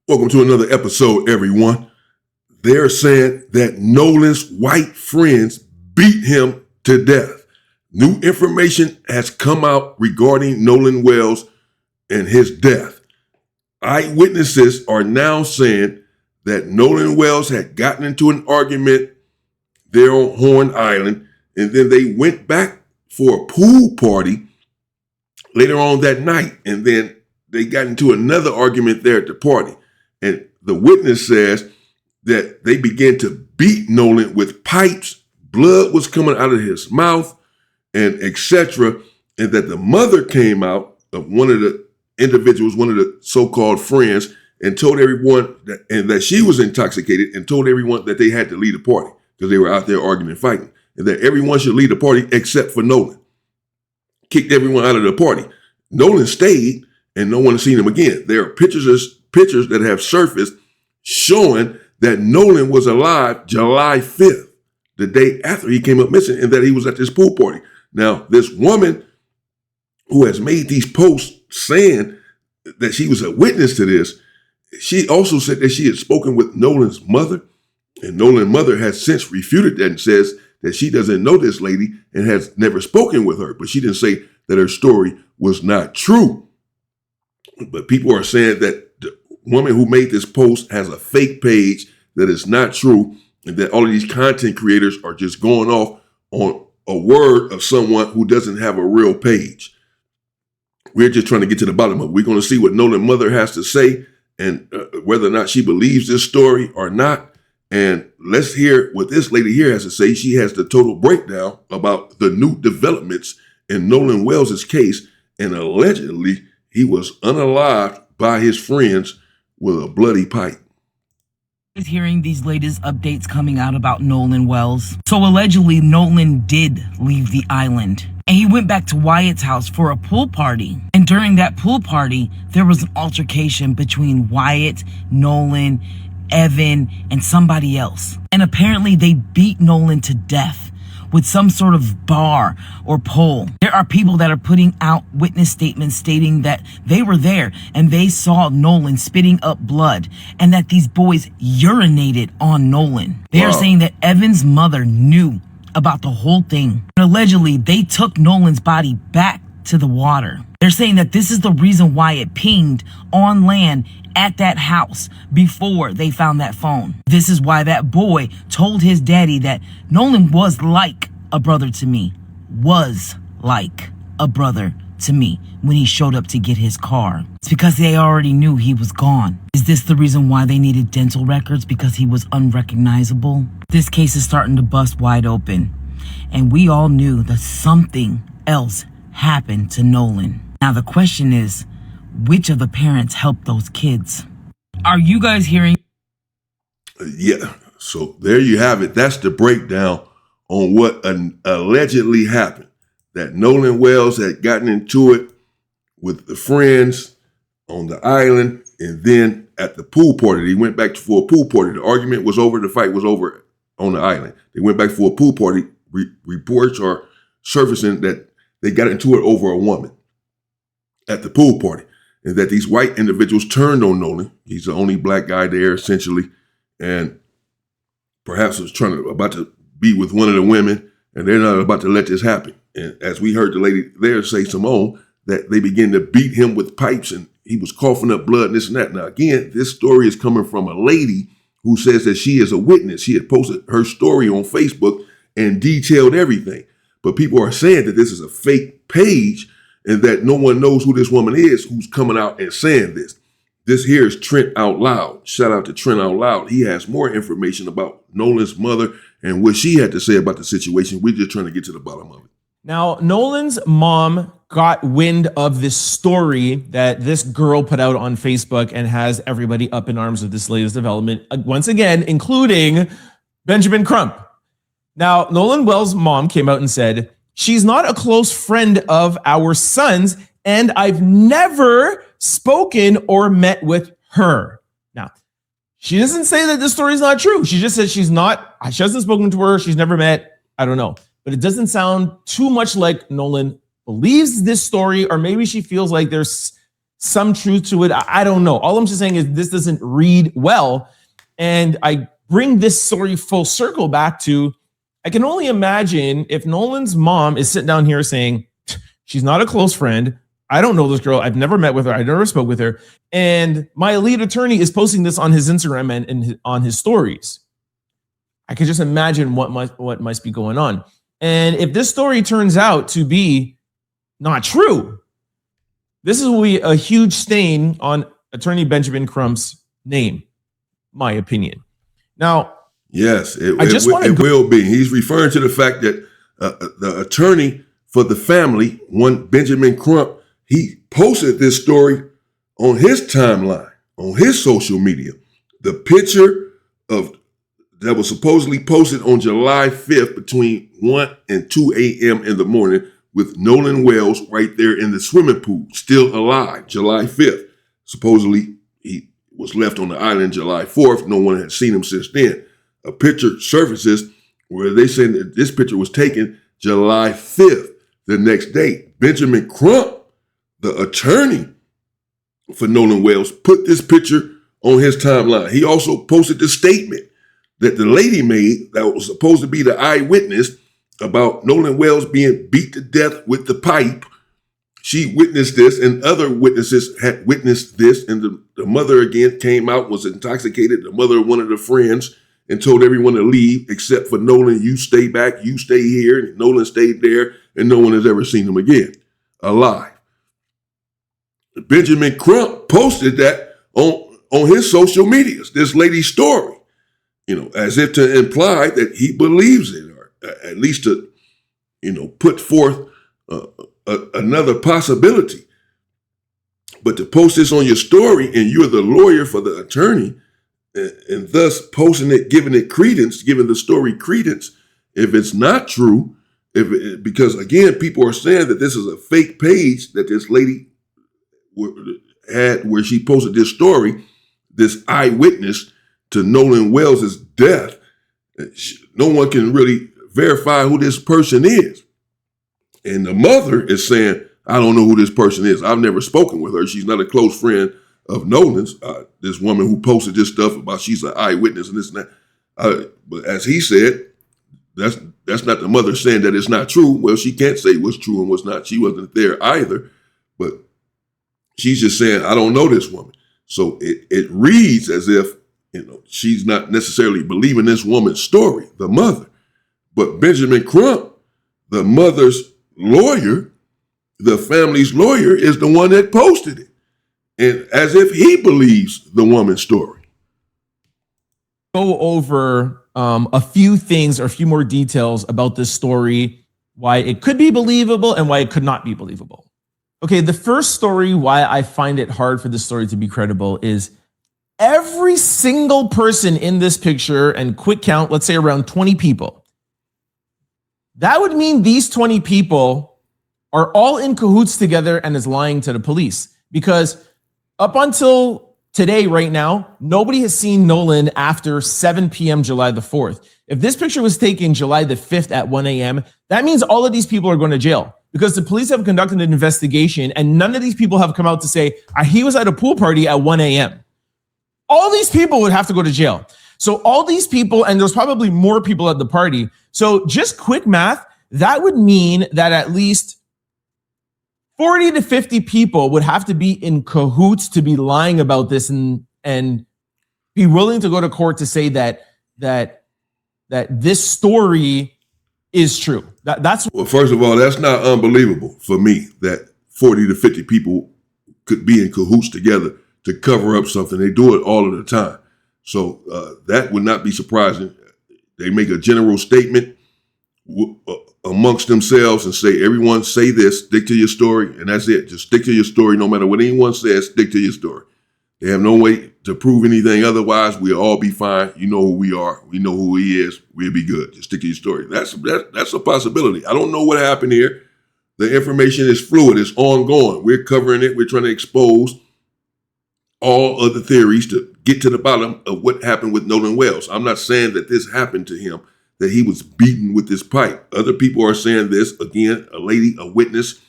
Welcome to another episode, everyone. They're saying that Nolan's white friends beat him to death. New information has come out regarding Nolan Wells and his death. Eyewitnesses are now saying that Nolan Wells had gotten into an argument there on Horn Island, and then they went back for a pool party later on that night, and then they got into another argument there at the party. And the witness says that they began to beat Nolan with pipes, blood was coming out of his mouth, and etc. And that the mother came out of one of the individuals, one of the so-called friends, and told everyone that she was intoxicated and told everyone that they had to leave the party because they were out there arguing and fighting, and that everyone should leave the party except for Nolan. Kicked everyone out of the party. Nolan stayed, and no one has seen him again. There are pictures that have surfaced showing that Nolan was alive July 5th, the day after he came up missing, and that he was at this pool party. Now, this woman who has made these posts saying that she was a witness to this, she also said that she had spoken with Nolan's mother, and Nolan's mother has since refuted that and says that she doesn't know this lady and has never spoken with her, but she didn't say that her story was not true. But people are saying that the woman who made this post has a fake page that is not true, and that all of these content creators are just going off on a word of someone who doesn't have a real page. We're just trying to get to the bottom of it. We're going to see what Nolan's mother has to say and whether or not she believes this story or not. And let's hear what this lady here has to say. She has the total breakdown about the new developments in Nolan Wells' case, and allegedly he was unalived by his friends with a bloody pipe. Hearing these latest updates coming out about Nolan Wells. So allegedly Nolan did leave the island, and he went back to Wyatt's house for a pool party. And during that pool party, there was an altercation between Wyatt, Nolan, Evan, and somebody else. And apparently they beat Nolan to death with some sort of bar or pole. There are people that are putting out witness statements stating that they were there and they saw Nolan spitting up blood and that these boys urinated on Nolan. They are saying that Evan's mother knew about the whole thing. And allegedly, they took Nolan's body back to the water. They're saying that this is the reason why it pinged on land at that house before they found that phone. This is why that boy told his daddy that Nolan was like a brother to me. Was like a brother to me when he showed up to get his car. It's because they already knew he was gone. Is this the reason why they needed dental records? Because he was unrecognizable? This case is starting to bust wide open, and we all knew that something else happened to Nolan. Now the question is, which of the parents helped those kids? Are you guys hearing? Yeah, so there you have it. That's the breakdown on what allegedly happened. That Nolan Wells had gotten into it with the friends on the island, and then at the pool party, they went back for a pool party. The argument was over, the fight was over on the island. They went back for a pool party. Reports are surfacing that they got into it over a woman at the pool party, and that these white individuals turned on Nolan. He's the only black guy there, essentially, and perhaps was about to be with one of the women, and they're not about to let this happen. And as we heard the lady there say, Simone, that they began to beat him with pipes, and he was coughing up blood and this and that. Now, again, this story is coming from a lady who says that she is a witness. She had posted her story on Facebook and detailed everything. But people are saying that this is a fake page and that no one knows who this woman is who's coming out and saying this. This here is Trent Out Loud. Shout out to Trent Out Loud. He has more information about Nolan's mother and what she had to say about the situation. We're just trying to get to the bottom of it. Now, Nolan's mom got wind of this story that this girl put out on Facebook and has everybody up in arms with this latest development, once again, including Benjamin Crump. Now, Nolan Wells' mom came out and said, she's not a close friend of our son's, and I've never spoken or met with her. Now, she doesn't say that this story is not true. She just says she hasn't spoken to her. She's never met. I don't know. But it doesn't sound too much like Nolan believes this story, or maybe she feels like there's some truth to it. I don't know. All I'm just saying is this doesn't read well. And I bring this story full circle back to, I can only imagine if Nolan's mom is sitting down here saying, she's not a close friend. I don't know this girl. I've never met with her. I never spoke with her. And my lead attorney is posting this on his Instagram and on his stories. I can just imagine what must be going on. And if this story turns out to be not true, this will be a huge stain on Attorney Benjamin Crump's name, my opinion. Now, yes, it will be. He's referring to the fact that the attorney for the family, one Benjamin Crump, he posted this story on his timeline, on his social media. The picture that was supposedly posted on July 5th between 1 and 2 a.m. in the morning with Nolan Wells right there in the swimming pool, still alive, July 5th. Supposedly, he was left on the island July 4th. No one had seen him since then. A picture surfaces where they say that this picture was taken July 5th, the next day. Benjamin Crump, the attorney for Nolan Wells, put this picture on his timeline. He also posted the statement that the lady made that was supposed to be the eyewitness about Nolan Wells being beat to death with the pipe. She witnessed this, and other witnesses had witnessed this, and the mother again came out, was intoxicated, the mother of one of the friends, and told everyone to leave except for Nolan. You stay back, you stay here. And Nolan stayed there, and no one has ever seen him again alive. Benjamin Crump posted that on his social medias, this lady's story, as if to imply that he believes it, or at least to, put forth another possibility. But to post this on your story, and you're the lawyer for the attorney, and thus posting it, giving it credence, giving the story credence, if it's not true, because again, people are saying that this is a fake page that this lady had where she posted this story, this eyewitness to Nolan Wells' death. No one can really verify who this person is. And the mother is saying, I don't know who this person is. I've never spoken with her. She's not a close friend of Nolan's. This woman who posted this stuff about she's an eyewitness and this and that. But as he said, that's not the mother saying that it's not true. Well, she can't say what's true and what's not. She wasn't there either. But she's just saying, I don't know this woman. So it reads as if, she's not necessarily believing this woman's story, the mother. But Benjamin Crump, the mother's lawyer, the family's lawyer, is the one that posted it. And as if he believes the woman's story. Go over a few things or a few more details about this story, why it could be believable and why it could not be believable. Okay, the first story why I find it hard for this story to be credible is every single person in this picture, and quick count, let's say around 20 people. That would mean these 20 people are all in cahoots together and is lying to the police, because up until today, right now, nobody has seen Nolan after 7 p.m. July the 4th. If this picture was taken July the 5th at 1 a.m., that means all of these people are going to jail, because the police have conducted an investigation and none of these people have come out to say, he was at a pool party at 1 a.m. All these people would have to go to jail. So all these people, and there's probably more people at the party. So just quick math, that would mean that at least 40 to 50 people would have to be in cahoots to be lying about this and be willing to go to court to say that this story is true. Well, first of all, that's not unbelievable for me that 40 to 50 people could be in cahoots together to cover up something. They do it all of the time. So that would not be surprising. They make a general statement amongst themselves and say, everyone say this, stick to your story, and that's it. Just stick to your story. No matter what anyone says, stick to your story. They have no way to prove anything otherwise. We'll all be fine. You know who we are. We know who he is. We'll be good. Just stick to your story. That's a possibility. I don't know what happened here. The information is fluid. It's ongoing. We're covering it. We're trying to expose all of the theories to get to the bottom of what happened with Nolan Wells. I'm not saying that this happened to him, that he was beaten with this pipe. Other people are saying this. Again, a lady, a witness,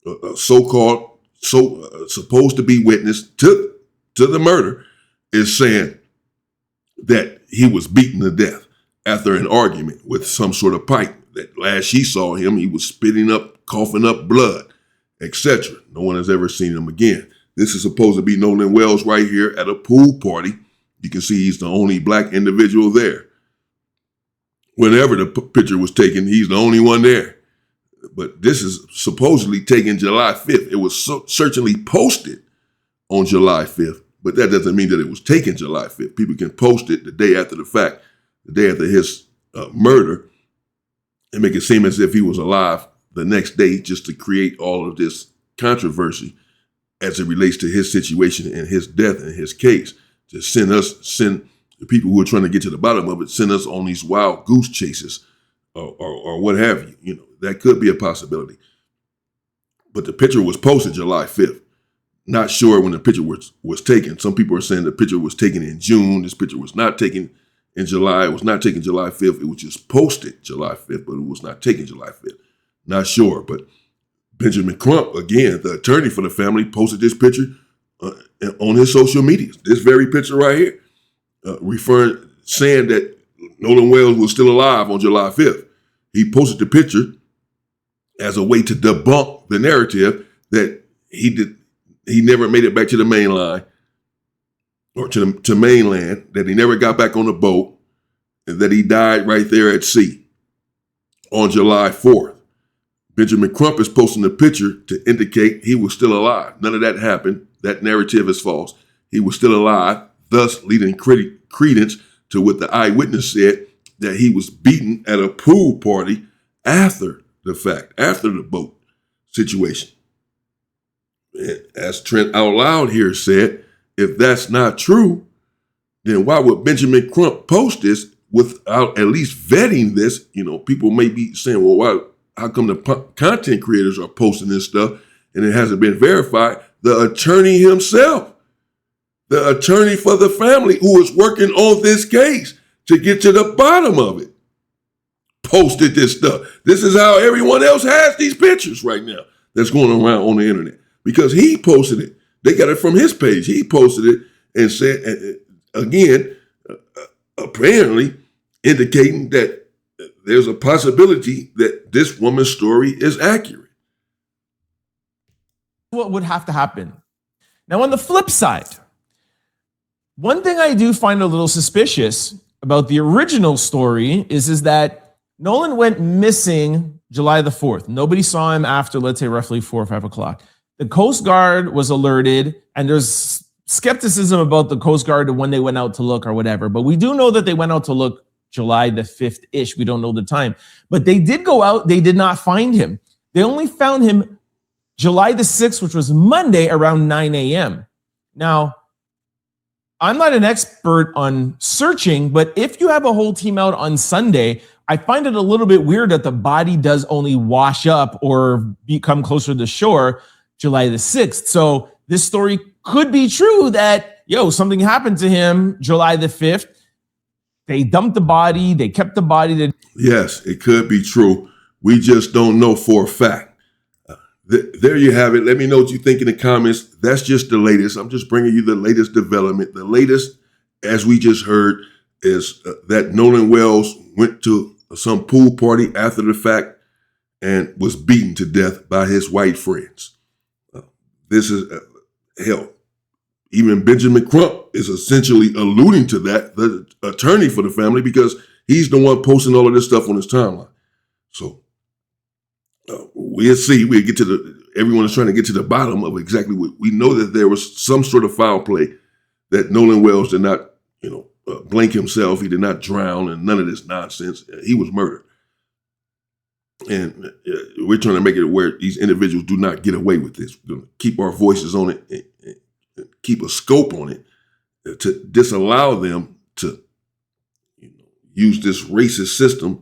a so-called supposed to be witness to the murder, is saying that he was beaten to death after an argument with some sort of pipe. That last she saw him, he was spitting up, coughing up blood, etc. No one has ever seen him again. This is supposed to be Nolan Wells right here at a pool party. You can see he's the only black individual there. Whenever the picture was taken, he's the only one there. But this is supposedly taken July 5th. It was certainly posted on July 5th, but that doesn't mean that it was taken July 5th. People can post it the day after the fact, the day after his murder, and make it seem as if he was alive the next day, just to create all of this controversy as it relates to his situation and his death and his case. To send the people who are trying to get to the bottom of it, send us on these wild goose chases or what have you. You know, that could be a possibility. But the picture was posted July 5th. Not sure when the picture was taken. Some people are saying the picture was taken in June. This picture was not taken in July. It was not taken July 5th. It was just posted July 5th, but it was not taken July 5th. Not sure. But Benjamin Crump, again, the attorney for the family, posted this picture on his social media. This very picture right here, saying that Nolan Wells was still alive on July 5th. He posted the picture as a way to debunk the narrative that he never made it back to the main line or to mainland, that he never got back on the boat, and that he died right there at sea on July 4th. Benjamin Crump is posting a picture to indicate he was still alive. None of that happened. That narrative is false. He was still alive, thus leading credence to what the eyewitness said, that he was beaten at a pool party after the fact, after the boat situation. As Trent Out Loud here said, if that's not true, then why would Benjamin Crump post this without at least vetting this? You know, people may be saying, well, how come the content creators are posting this stuff and it hasn't been verified? The attorney himself, the attorney for the family who is working on this case to get to the bottom of it, posted this stuff. This is how everyone else has these pictures right now that's going around on the internet, because he posted it. They got it from his page. He posted it and said, again, apparently indicating that there's a possibility that this woman's story is accurate. What would have to happen? Now, on the flip side, one thing I do find a little suspicious about the original story is that Nolan went missing July the 4th. Nobody saw him after, let's say, roughly 4 or 5 o'clock. The Coast Guard was alerted, and there's skepticism about the Coast Guard and when they went out to look or whatever. But we do know that they went out to look July the 5th-ish. We don't know the time. But they did go out. They did not find him. They only found him July the 6th, which was Monday, around 9 a.m. Now, I'm not an expert on searching, but if you have a whole team out on Sunday, I find it a little bit weird that the body does only wash up or become closer to the shore July the 6th. So this story could be true that, something happened to him July the 5th. They dumped the body. They kept the body. Yes, it could be true. We just don't know for a fact. There you have it. Let me know what you think in the comments. That's just the latest. I'm just bringing you the latest development. The latest, as we just heard, is that Nolan Wells went to some pool party after the fact and was beaten to death by his white friends. This is, hell, even Benjamin Crump is essentially alluding to that, the attorney for the family, because he's the one posting all of this stuff on his timeline. So we'll see. We'll get to everyone is trying to get to the bottom of exactly what we know, that there was some sort of foul play, that Nolan Wells did not, blink himself. He did not drown, and none of this nonsense. He was murdered. And we're trying to make it where these individuals do not get away with this. We're going to keep our voices on it, and keep a scope on it to disallow them to use this racist system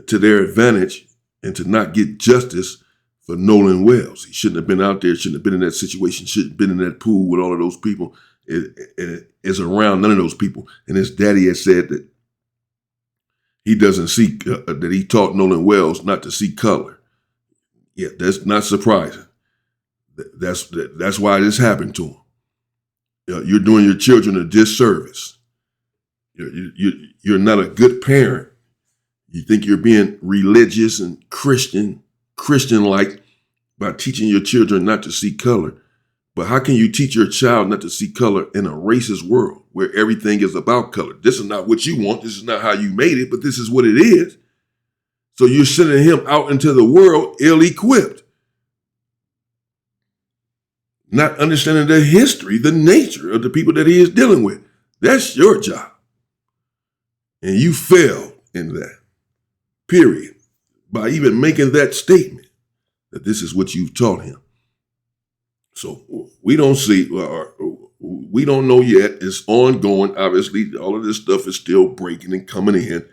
to their advantage and to not get justice for Nolan Wells. He shouldn't have been out there, shouldn't have been in that situation, shouldn't have been in that pool with all of those people. It is around none of those people. And his daddy has said that he doesn't see, that he taught Nolan Wells not to see color. Yeah, that's not surprising. That's why this happened to him. You're doing your children a disservice. You're not a good parent. You think you're being religious and Christian-like by teaching your children not to see color. But how can you teach your child not to see color in a racist world where everything is about color? This is not what you want. This is not how you made it, but this is what it is. So you're sending him out into the world ill-equipped, not understanding the history, the nature of the people that he is dealing with. That's your job. And you failed in that, period, by even making that statement that this is what you've taught him. So we don't see, we don't know yet. It's ongoing. Obviously, all of this stuff is still breaking and coming in.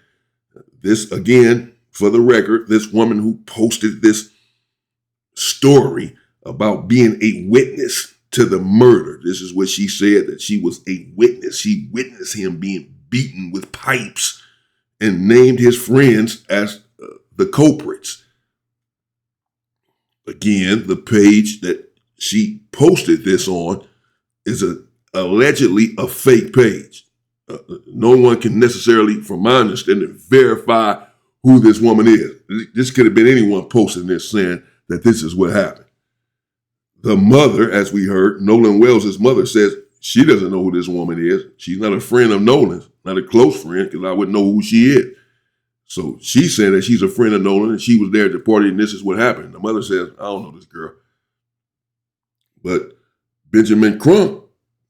This, again, for the record, this woman who posted this story about being a witness to the murder. This is what she said, that she was a witness. She witnessed him being beaten with pipes and named his friends as the culprits. Again, the page that she posted this on is allegedly a fake page. No one can necessarily, from my understanding, verify who this woman is. This could have been anyone posting this saying that this is what happened. The mother, as we heard, Nolan Wells' mother, says she doesn't know who this woman is. She's not a friend of Nolan's, not a close friend, because I wouldn't know who she is. So she said that she's a friend of Nolan and she was there at the party and this is what happened. The mother says, I don't know this girl. But Benjamin Crump,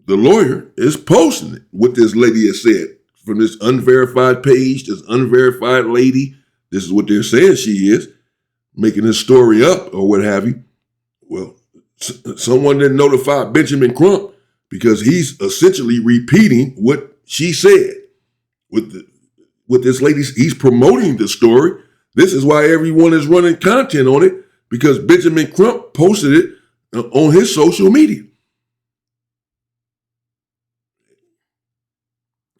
the lawyer, is posting it, what this lady has said from this unverified page, this unverified lady. This is what they're saying she is, making this story up or what have you. Well, someone didn't notify Benjamin Crump because he's essentially repeating what she said with this lady. He's promoting the story. This is why everyone is running content on it, because Benjamin Crump posted it on his social media.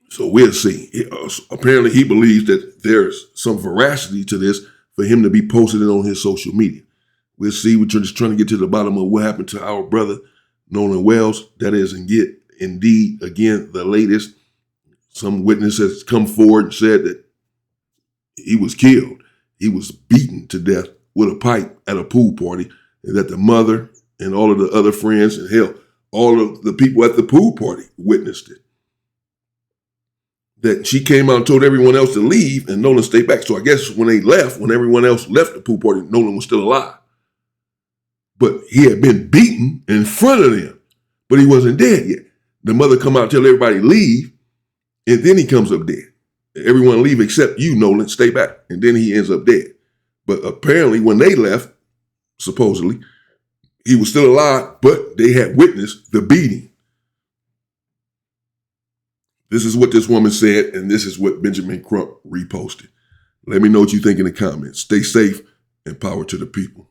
So we'll see. Apparently he believes that there's some veracity to this for him to be posting it on his social media. We'll see. We're just trying to get to the bottom of what happened to our brother, Nolan Wells. That is indeed, again, the latest. Some witness has come forward and said that he was killed. He was beaten to death with a pipe at a pool party, and that the mother and all of the other friends and hell, all of the people at the pool party witnessed it. That she came out and told everyone else to leave and Nolan stayed back. So I guess when everyone else left the pool party, Nolan was still alive. But he had been beaten in front of them, but he wasn't dead yet. The mother come out and tell everybody leave, and then he comes up dead. Everyone leave except you, Nolan, stay back. And then he ends up dead. But apparently when they left, supposedly, he was still alive, but they had witnessed the beating. This is what this woman said, and this is what Benjamin Crump reposted. Let me know what you think in the comments. Stay safe and power to the people.